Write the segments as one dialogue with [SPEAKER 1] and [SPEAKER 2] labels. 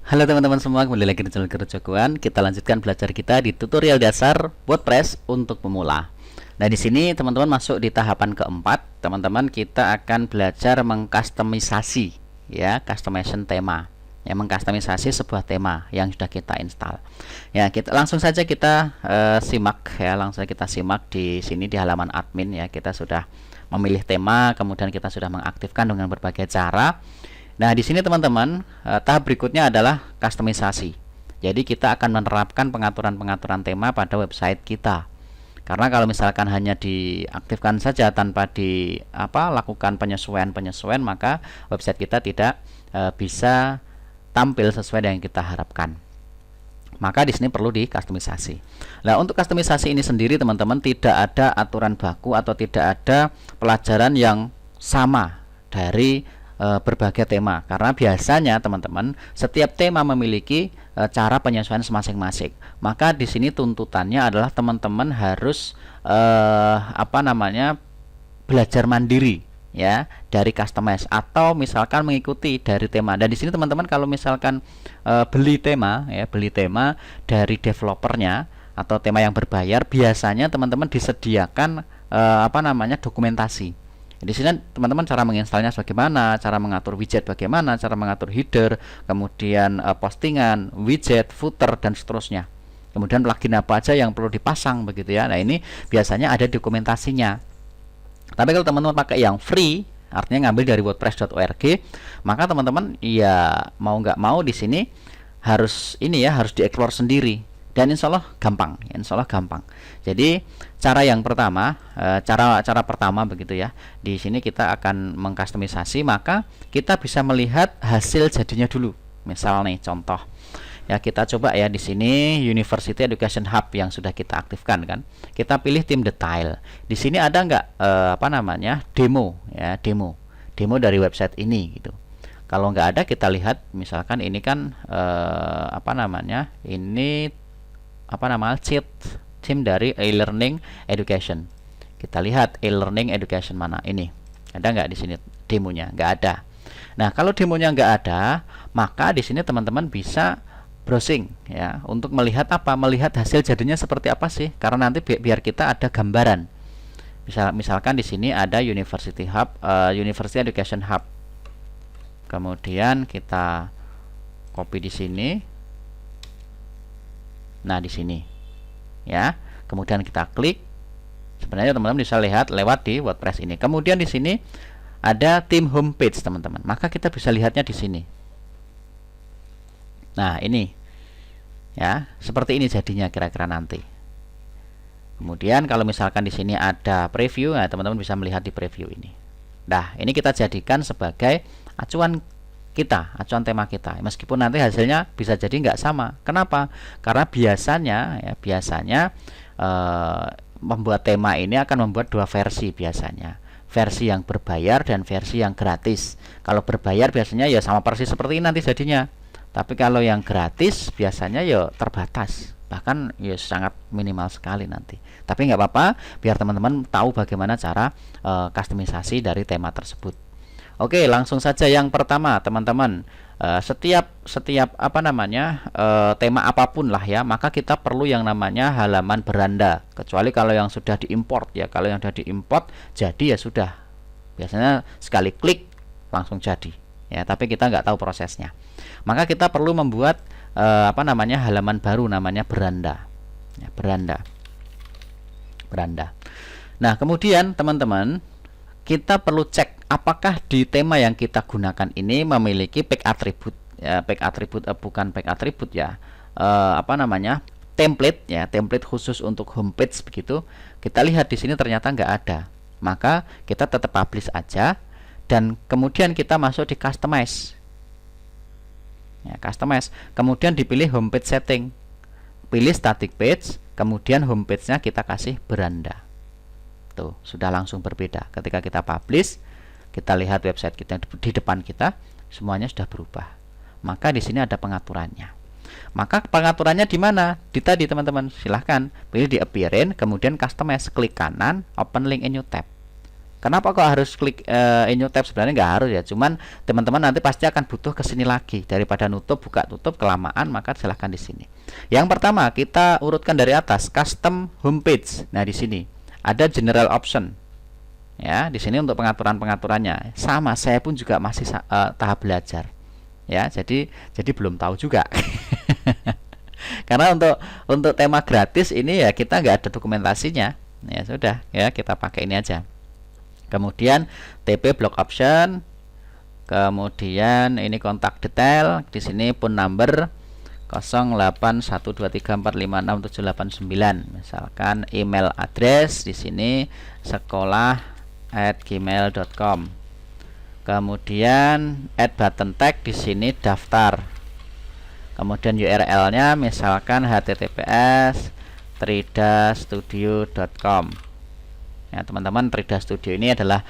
[SPEAKER 1] Halo teman-teman semua, kembali lagi di channel Kerojokoan. Kita lanjutkan belajar kita di tutorial dasar WordPress untuk pemula. Nah, di sini teman-teman masuk di tahapan keempat. Teman-teman, kita akan belajar mengkustomisasi, ya, customization tema. Ya, mengkustomisasi sebuah tema yang sudah kita install. Ya, kita langsung saja kita simak ya, langsung kita simak di sini di halaman admin ya. Kita sudah memilih tema, kemudian kita sudah mengaktifkan dengan berbagai cara. Nah, di sini teman-teman, tahap berikutnya adalah kustomisasi. Jadi kita akan menerapkan pengaturan-pengaturan tema pada website kita. Karena kalau misalkan hanya diaktifkan saja tanpa lakukan penyesuaian-penyesuaian, maka website kita tidak bisa tampil sesuai dengan yang kita harapkan. Maka di sini perlu dikustomisasi. Nah, untuk kustomisasi ini sendiri teman-teman tidak ada aturan baku atau tidak ada pelajaran yang sama dari berbagai tema, karena biasanya teman-teman setiap tema memiliki cara penyesuaian masing-masing. Maka di sini tuntutannya adalah teman-teman harus belajar mandiri ya dari customize atau misalkan mengikuti dari tema. Dan di sini teman-teman kalau misalkan beli tema dari developernya atau tema yang berbayar, biasanya teman-teman disediakan dokumentasi. Di sini teman-teman cara menginstalnya bagaimana, cara mengatur widget bagaimana, cara mengatur header, kemudian postingan, widget, footer dan seterusnya. Kemudian plugin apa aja yang perlu dipasang begitu ya. Nah, ini biasanya ada dokumentasinya. Tapi kalau teman-teman pakai yang free, artinya ngambil dari wordpress.org, maka teman-teman ya mau nggak mau di sini harus dieksplor sendiri. Dan insya Allah gampang, Jadi cara yang pertama, cara pertama begitu ya. Di sini kita akan mengkustomisasi, maka kita bisa melihat hasil jadinya dulu. Misal nih contoh, ya kita coba ya di sini University Education Hub yang sudah kita aktifkan kan. Kita pilih tim detail. Di sini ada nggak demo ya, demo dari website ini gitu. Kalau nggak ada, kita lihat misalkan ini kan ini cheat tim dari e-learning education. Kita lihat e-learning education mana ini, ada nggak di sini demonya? Nggak ada. Nah, kalau demonya nggak ada, maka di sini teman-teman bisa browsing ya untuk melihat melihat hasil jadinya seperti apa sih, karena nanti biar kita ada gambaran. Misalkan di sini ada University Hub, University Education Hub. Kemudian kita copy di sini. Nah, di sini ya. Kemudian kita klik. Sebenarnya teman-teman bisa lihat lewat di WordPress ini. Kemudian di sini ada tim homepage, teman-teman. Maka kita bisa lihatnya di sini. Nah, ini ya, seperti ini jadinya kira-kira nanti. Kemudian kalau misalkan di sini ada preview, nah teman-teman bisa melihat di preview ini. Nah, ini kita jadikan sebagai acuan tema kita, meskipun nanti hasilnya bisa jadi nggak sama. Kenapa? Karena biasanya membuat tema ini akan membuat dua versi biasanya, versi yang berbayar dan versi yang gratis. Kalau berbayar biasanya ya sama persis seperti ini nanti jadinya, tapi kalau yang gratis biasanya ya terbatas, bahkan ya sangat minimal sekali nanti. Tapi nggak apa-apa, biar teman-teman tahu bagaimana cara kustomisasi dari tema tersebut. Oke, langsung saja yang pertama, teman-teman. Setiap tema apapun lah ya, maka kita perlu yang namanya halaman beranda. Kecuali kalau yang sudah diimport ya. Kalau yang sudah diimport jadi ya sudah. Biasanya sekali klik langsung jadi. Ya, tapi kita nggak tahu prosesnya. Maka kita perlu membuat halaman baru namanya beranda. Ya, beranda. Nah, kemudian teman-teman, kita perlu cek apakah di tema yang kita gunakan ini memiliki pack atribut ya, template khusus untuk homepage begitu. Kita lihat di sini ternyata nggak ada, maka kita tetap publish aja dan kemudian kita masuk di customize ya, kemudian dipilih homepage setting, pilih static page, kemudian homepage-nya kita kasih beranda. Tuh, sudah langsung berbeda. Ketika kita publish, kita lihat website kita di depan kita, semuanya sudah berubah. Maka di sini ada pengaturannya. Maka pengaturannya di mana? Di tadi teman-teman, silahkan pilih di appearance, kemudian customize, klik kanan, open link in new tab. Kenapa kok harus klik in new tab? Sebenarnya nggak harus ya, cuman teman-teman nanti pasti akan butuh ke sini lagi. Daripada nutup buka tutup kelamaan, maka silahkan di sini. Yang pertama kita urutkan dari atas, custom homepage. Nah di sini ada general option. Ya, di sini untuk pengaturan-pengaturannya sama, saya pun juga masih tahap belajar. Ya, jadi belum tahu juga. Karena untuk tema gratis ini ya kita nggak ada dokumentasinya. Ya sudah, ya kita pakai ini aja. Kemudian TP block option, kemudian ini kontak detail, di sini phone number 081234567789, misalkan email address di sini sekolah@gmail.com. Kemudian add button tag di sini daftar. Kemudian URL-nya misalkan https://tridastudio.com. Ya, teman-teman, Trida Studio ini adalah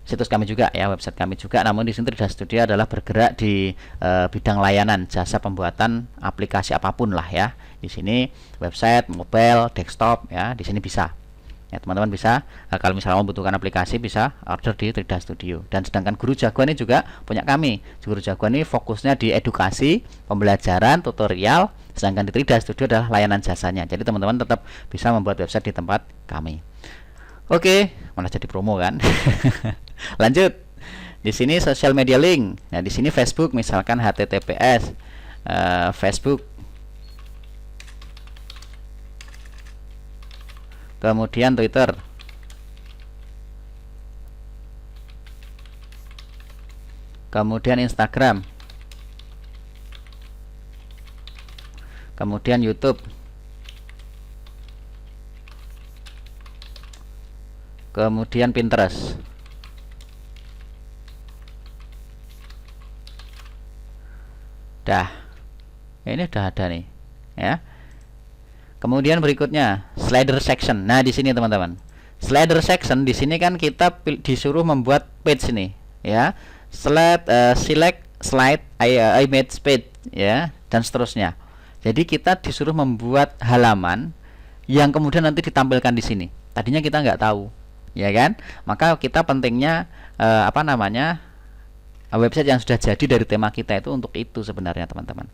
[SPEAKER 1] situs kami juga ya, website kami juga. Namun di sini Trida Studio adalah bergerak di bidang layanan jasa pembuatan aplikasi apapun lah ya. Di sini website, mobile, desktop ya, di sini bisa. Ya, teman-teman bisa kalau misalnya membutuhkan aplikasi bisa order di Trida Studio. Dan sedangkan Guru Jagoan ini juga punya kami. Guru Jagoan ini fokusnya di edukasi, pembelajaran, tutorial, sedangkan di Trida Studio adalah layanan jasanya. Jadi teman-teman tetap bisa membuat website di tempat kami. Oke, malah jadi promo kan. Lanjut. Di sini social media link. Nah, di sini Facebook misalkan https Facebook. Kemudian Twitter. Kemudian Instagram. Kemudian YouTube. Kemudian Pinterest. Dah. Ini udah ada nih, ya. Kemudian berikutnya slider section. Nah, di sini teman-teman. Slider section di sini kan kita disuruh membuat page nih, ya. Select slide image page, ya, dan seterusnya. Jadi kita disuruh membuat halaman yang kemudian nanti ditampilkan di sini. Tadinya kita nggak tahu, ya kan? Maka kita pentingnya website yang sudah jadi dari tema kita itu untuk itu sebenarnya teman-teman.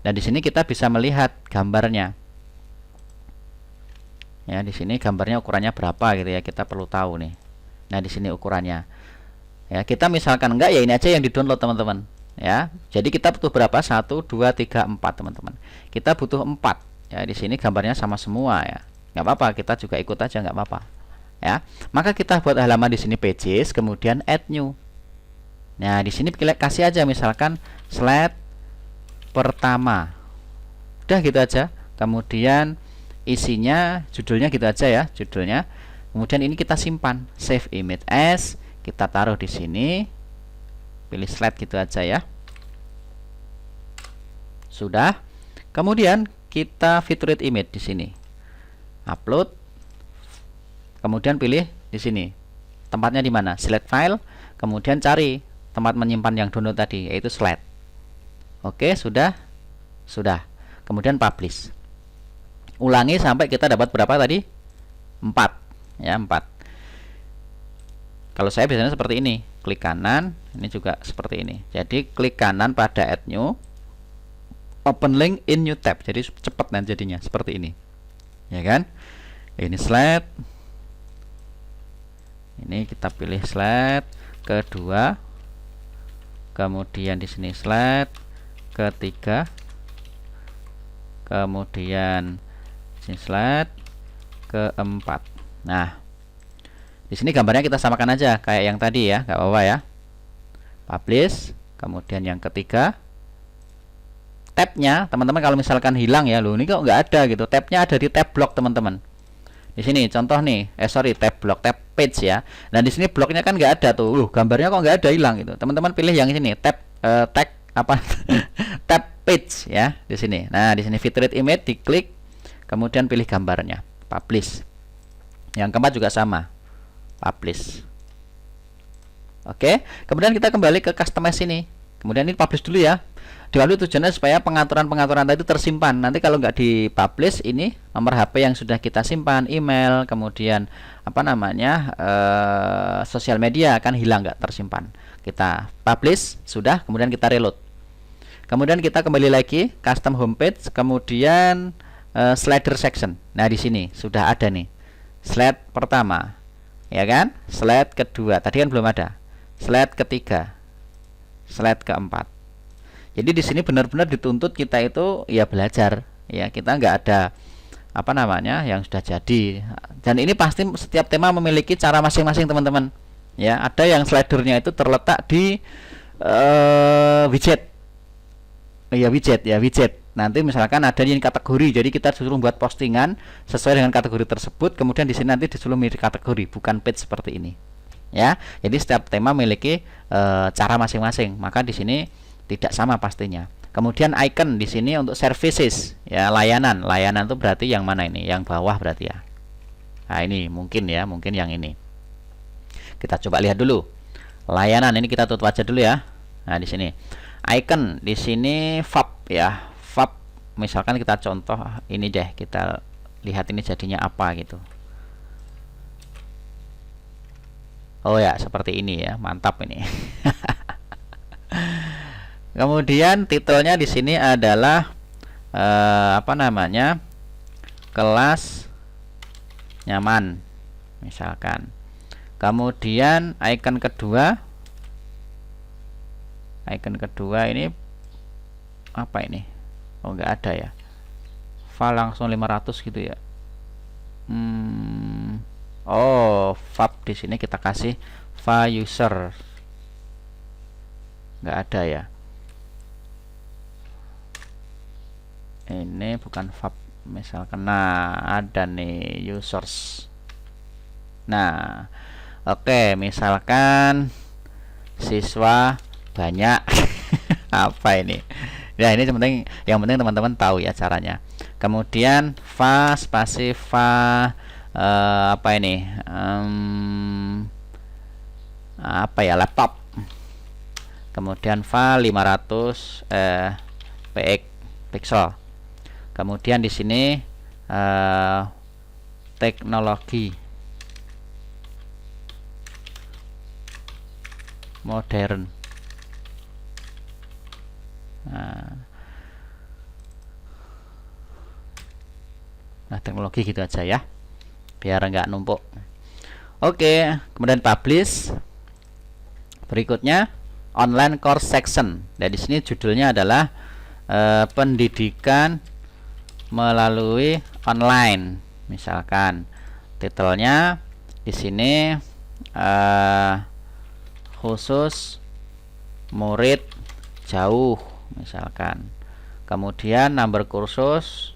[SPEAKER 1] Dan di sini kita bisa melihat gambarnya. Ya, di sini gambarnya ukurannya berapa gitu ya, kita perlu tahu nih. Nah, di sini ukurannya. Ya, kita misalkan enggak ya ini aja yang di-download teman-teman. Ya. Jadi kita butuh berapa? 1 2 3 4 teman-teman. Kita butuh 4. Ya, di sini gambarnya sama semua ya. Nggak apa-apa, kita juga ikut aja nggak apa-apa. Ya. Maka kita buat halaman di sini pages, kemudian add new. Nah, di sini kasih aja misalkan slide pertama. Udah gitu aja. Kemudian isinya, judulnya gitu aja ya, judulnya. Kemudian ini kita simpan, save image as, kita taruh di sini. Pilih slide gitu aja ya. Sudah. Kemudian kita favorite image di sini. Upload. Kemudian pilih di sini. Tempatnya di mana? Select file, kemudian cari tempat menyimpan yang download tadi, yaitu slide. Oke, sudah. Sudah. Kemudian publish. Ulangi sampai kita dapat berapa tadi? 4 ya, 4. Kalau saya biasanya seperti ini, klik kanan, ini juga seperti ini. Jadi klik kanan pada add new, open link in new tab. Jadi cepat nanti jadinya seperti ini, ya kan? Ini slide, ini kita pilih slide kedua, kemudian di sini slide ketiga, kemudian sini slide keempat. Nah, di sini gambarnya kita samakan aja kayak yang tadi ya, nggak apa-apa ya. Publish, kemudian yang ketiga, tabnya teman-teman kalau misalkan hilang ya, loh ini kok nggak ada gitu. Tabnya ada di tab blog teman-teman. Di sini contoh nih, tab blog, tab page ya. Nah di sini blognya kan nggak ada tuh, loh gambarnya kok nggak ada, hilang gitu. Teman-teman pilih yang sini, tab tag apa? Tab page ya di sini. Nah di sini favorite image diklik. Kemudian pilih gambarnya, publish. Yang keempat juga sama, publish. Oke, kemudian kita kembali ke customize ini. Kemudian ini publish dulu ya. Di-upload tujuannya supaya pengaturan-pengaturan tadi tersimpan. Nanti kalau nggak di-publish, ini nomor HP yang sudah kita simpan, email, kemudian apa namanya, sosial media akan hilang, nggak tersimpan. Kita publish, sudah, kemudian kita reload. Kemudian kita kembali lagi custom homepage, kemudian slider section. Nah, di sini sudah ada nih slide pertama, ya kan? Slide kedua, tadi kan belum ada. Slide ketiga, slide keempat. Jadi di sini benar-benar dituntut kita itu ya belajar, ya kita nggak ada apa namanya yang sudah jadi. Dan ini pasti setiap tema memiliki cara masing-masing teman-teman. Ya, ada yang slidernya itu terletak di widget. Ya widget. Nanti misalkan ada yang kategori, jadi kita disuruh buat postingan sesuai dengan kategori tersebut. Kemudian di sini nanti disuruh milih kategori, bukan page seperti ini. Ya, jadi setiap tema memiliki cara masing-masing. Maka di sini tidak sama pastinya. Kemudian icon di sini untuk services, ya layanan. Layanan itu berarti yang mana ini? Yang bawah berarti ya. Nah, ini mungkin ya, mungkin yang ini. Kita coba lihat dulu. Layanan ini kita tutup aja dulu ya. Nah, di sini. Icon di sini VAP ya. VAP misalkan kita contoh ini deh, kita lihat ini jadinya apa gitu. Oh ya, seperti ini ya. Mantap ini. Kemudian titelnya di sini adalah apa namanya, kelas nyaman misalkan. Kemudian icon kedua ini apa ini? Oh, enggak ada ya. File langsung 500 gitu ya. Oh, VAP di sini kita kasih file user. Enggak ada ya. Ini bukan VAP misalkan. Nah, ada nih users. Nah, oke, misalkan siswa banyak. Apa ini? Ya, ini yang penting teman-teman tahu ya caranya. Kemudian va spasi va apa ini? Apa ya, laptop. Kemudian va 500 px pixel. Kemudian di sini teknologi modern. Nah, teknologi gitu aja ya, biar nggak numpuk. Oke, kemudian publish. Berikutnya online course section. Dan di sini judulnya adalah pendidikan melalui online. Misalkan titelnya di sini khusus murid jauh misalkan. Kemudian number kursus,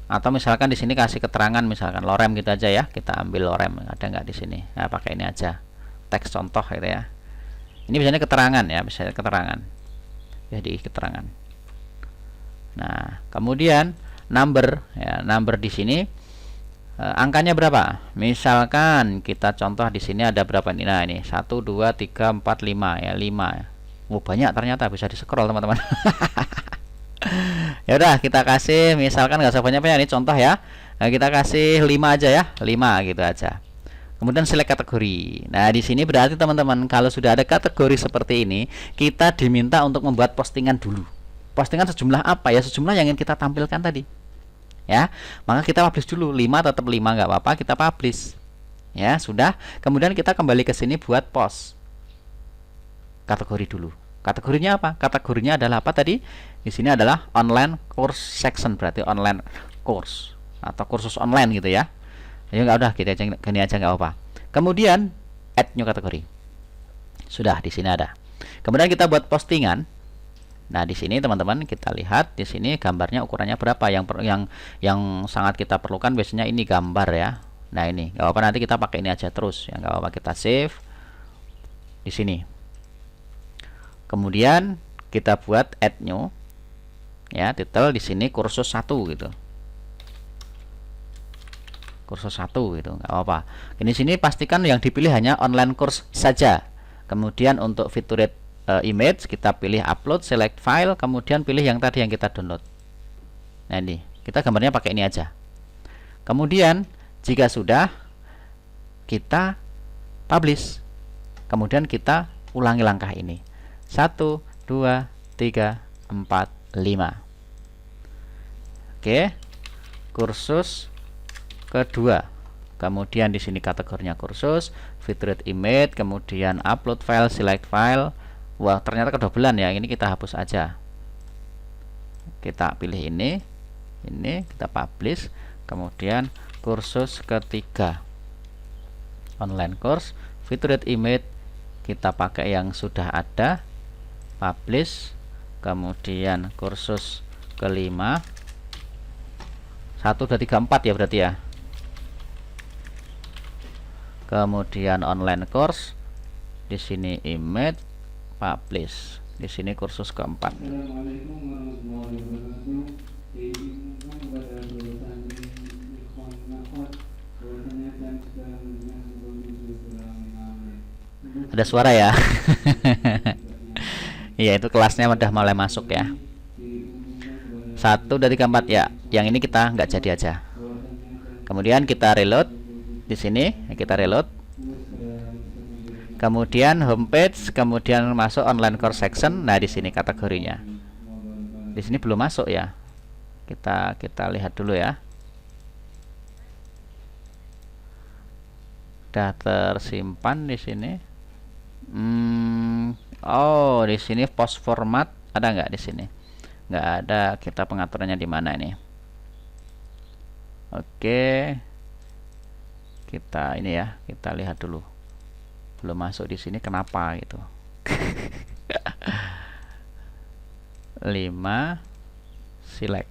[SPEAKER 1] atau misalkan di sini kasih keterangan misalkan lorem gitu aja ya. Kita ambil lorem, ada nggak di sini? Nah, pakai ini aja, teks contoh gitu ya. Ini biasanya keterangan ya, bisa keterangan. Jadi keterangan. Nah, kemudian number ya, number di sini angkanya berapa? Misalkan kita contoh di sini ada berapa nih? Nah, ini 1 2 3 4 5 ya, 5 ya. Oh, banyak ternyata, bisa di scroll teman-teman. Ya udah, kita kasih misalkan nggak usah banyak-banyak, ini contoh ya. Nah, kita kasih 5 aja ya, 5 gitu aja. Kemudian select kategori. Nah, di sini berarti teman-teman kalau sudah ada kategori seperti ini, kita diminta untuk membuat postingan dulu. Postingan sejumlah apa ya? Sejumlah yang ingin kita tampilkan tadi. Ya, maka kita publish dulu. 5 tetap 5 nggak apa-apa, kita publish. Ya, sudah. Kemudian kita kembali ke sini buat post. Kategori dulu. Kategorinya apa? Kategorinya adalah apa tadi? Di sini adalah online course section, berarti online course atau kursus online gitu ya. Ya nggak, udah kita gini aja nggak apa. Kemudian add new kategori. Sudah, di sini ada. Kemudian kita buat postingan. Nah, di sini teman-teman kita lihat di sini gambarnya ukurannya berapa. Yang sangat kita perlukan biasanya ini gambar ya. Nah, ini nggak apa-apa, nanti kita pakai ini aja terus. Ya nggak apa-apa, kita save di sini. Kemudian kita buat add new. Ya, titel di sini kursus 1 gitu. Kursus 1 gitu, nggak apa-apa. Ini sini pastikan yang dipilih hanya online course saja. Kemudian untuk featured image, kita pilih upload, select file, kemudian pilih yang tadi yang kita download. Nah ini kita gambarnya pakai ini aja. Kemudian jika sudah, kita publish. Kemudian kita ulangi langkah ini. 1, 2, 3, 4, 5. Oke. Kursus kedua. Kemudian di sini kategorinya kursus, featured image, kemudian upload file, select file. Wah, ternyata kedobelan ya. Ini kita hapus aja. Kita pilih ini kita publish. Kemudian kursus ketiga, online course, featured image, kita pakai yang sudah ada, publish. Kemudian kursus kelima, 1, 2, 3, 4 ya berarti ya. Kemudian online course, di sini image, publish. Di sini kursus keempat. Ada suara ya. Iya, itu kelasnya udah mulai masuk ya. 1, 2, 3, 4 ya. Yang ini kita nggak jadi aja. Kemudian kita reload. Di sini kita reload. Kemudian homepage, kemudian masuk online course section. Nah, di sini kategorinya. Di sini belum masuk ya. Kita lihat dulu ya. Sudah tersimpan di sini. Oh, di sini post format ada nggak di sini? Nggak ada. Kita pengaturannya di mana ini? Oke, kita ini ya, kita lihat dulu. Belum masuk di sini, kenapa gitu? 5 select.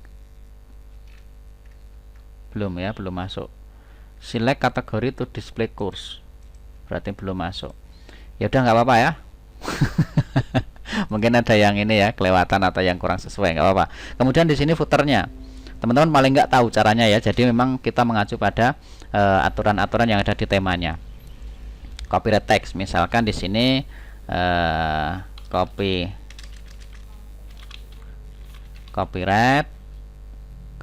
[SPEAKER 1] Belum ya, belum masuk. Select kategori to display course. Berarti belum masuk. Ya udah nggak apa-apa ya. Mungkin ada yang ini ya kelewatan atau yang kurang sesuai, nggak apa-apa. Kemudian di sini footernya, teman-teman paling nggak tahu caranya ya. Jadi memang kita mengacu pada aturan-aturan yang ada di temanya. Copyright text, misalkan di sini copyright.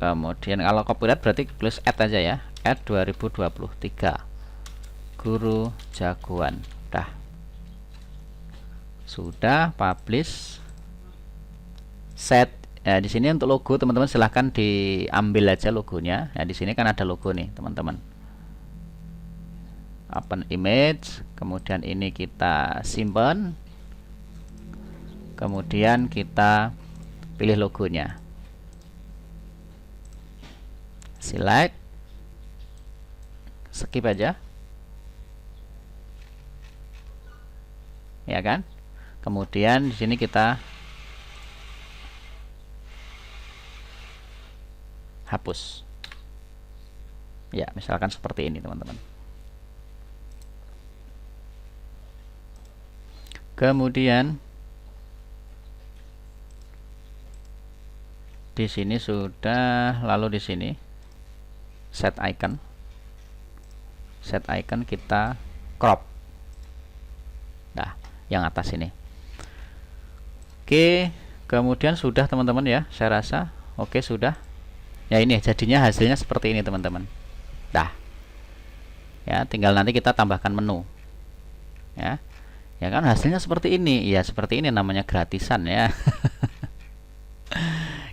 [SPEAKER 1] Kemudian kalau copyright berarti tulis add aja ya, add 2023 guru jagoan. Sudah publish, set. Nah, di sini untuk logo teman-teman silahkan diambil aja logonya. Nah, di sini kan ada logo nih teman-teman. Open image, kemudian ini kita simpan, kemudian kita pilih logonya, select, skip aja, ya kan? Kemudian di sini kita hapus. Ya, misalkan seperti ini, teman-teman. Kemudian di sini sudah, lalu di sini set icon. Set icon kita crop. Nah, yang atas ini. Oke, kemudian sudah teman-teman ya, saya rasa. Oke, sudah. Ya ini jadinya hasilnya seperti ini teman-teman. Dah. Ya, tinggal nanti kita tambahkan menu. Ya. Ya kan hasilnya seperti ini. Ya, seperti ini namanya gratisan ya.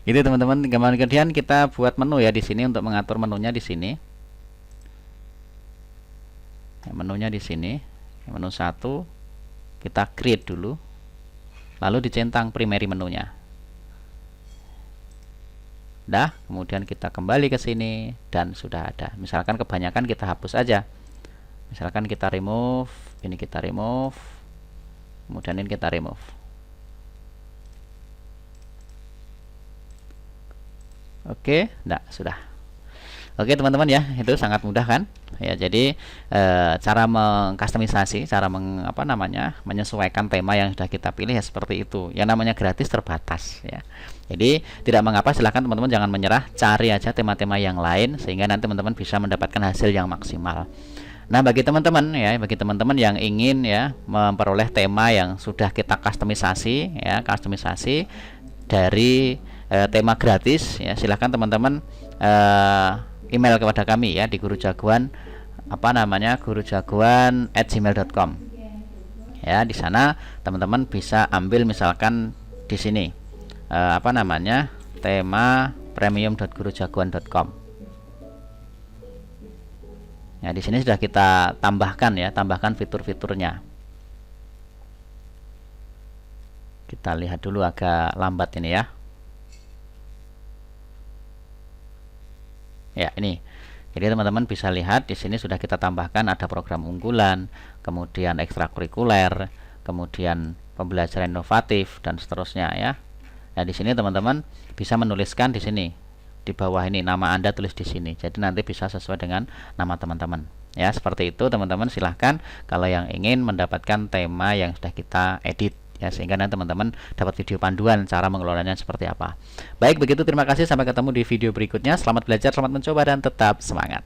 [SPEAKER 1] Gitu teman-teman. Kemudian kita buat menu ya di sini untuk mengatur menunya di sini. Ya, menunya di sini. Menu 1 kita create dulu. Lalu dicentang primary menunya. Dah, kemudian kita kembali ke sini dan sudah ada. Misalkan kebanyakan kita hapus aja. Misalkan kita remove, ini kita remove, kemudian ini kita remove. Oke, enggak, sudah. Oke teman-teman ya, itu sangat mudah kan? Ya, jadi cara mengkustomisasi, cara menyesuaikan tema yang sudah kita pilih ya seperti itu. Yang namanya gratis terbatas ya. Jadi tidak mengapa, silahkan teman-teman jangan menyerah, cari aja tema-tema yang lain sehingga nanti teman-teman bisa mendapatkan hasil yang maksimal. Nah, bagi teman-teman yang ingin ya memperoleh tema yang sudah kita kustomisasi ya, kustomisasi dari tema gratis ya, silahkan teman-teman email kepada kami ya di gurujagoan gurujagoan@gmail.com. Ya, di sana teman-teman bisa ambil misalkan di sini tema premium.gurujagoan.com. Ya, di sini sudah kita tambahkan ya, tambahkan fitur-fiturnya. Kita lihat dulu, agak lambat ini ya. Ya, ini. Jadi teman-teman bisa lihat di sini sudah kita tambahkan ada program unggulan, kemudian ekstrakurikuler, kemudian pembelajaran inovatif dan seterusnya ya. Nah, di sini teman-teman bisa menuliskan di sini. Di bawah ini nama Anda tulis di sini. Jadi nanti bisa sesuai dengan nama teman-teman. Ya, seperti itu teman-teman. Silahkan kalau yang ingin mendapatkan tema yang sudah kita edit ya, sehingga nanti teman-teman dapat video panduan cara mengelolanya seperti apa. Baik, begitu, terima kasih, sampai ketemu di video berikutnya. Selamat belajar, selamat mencoba, dan tetap semangat.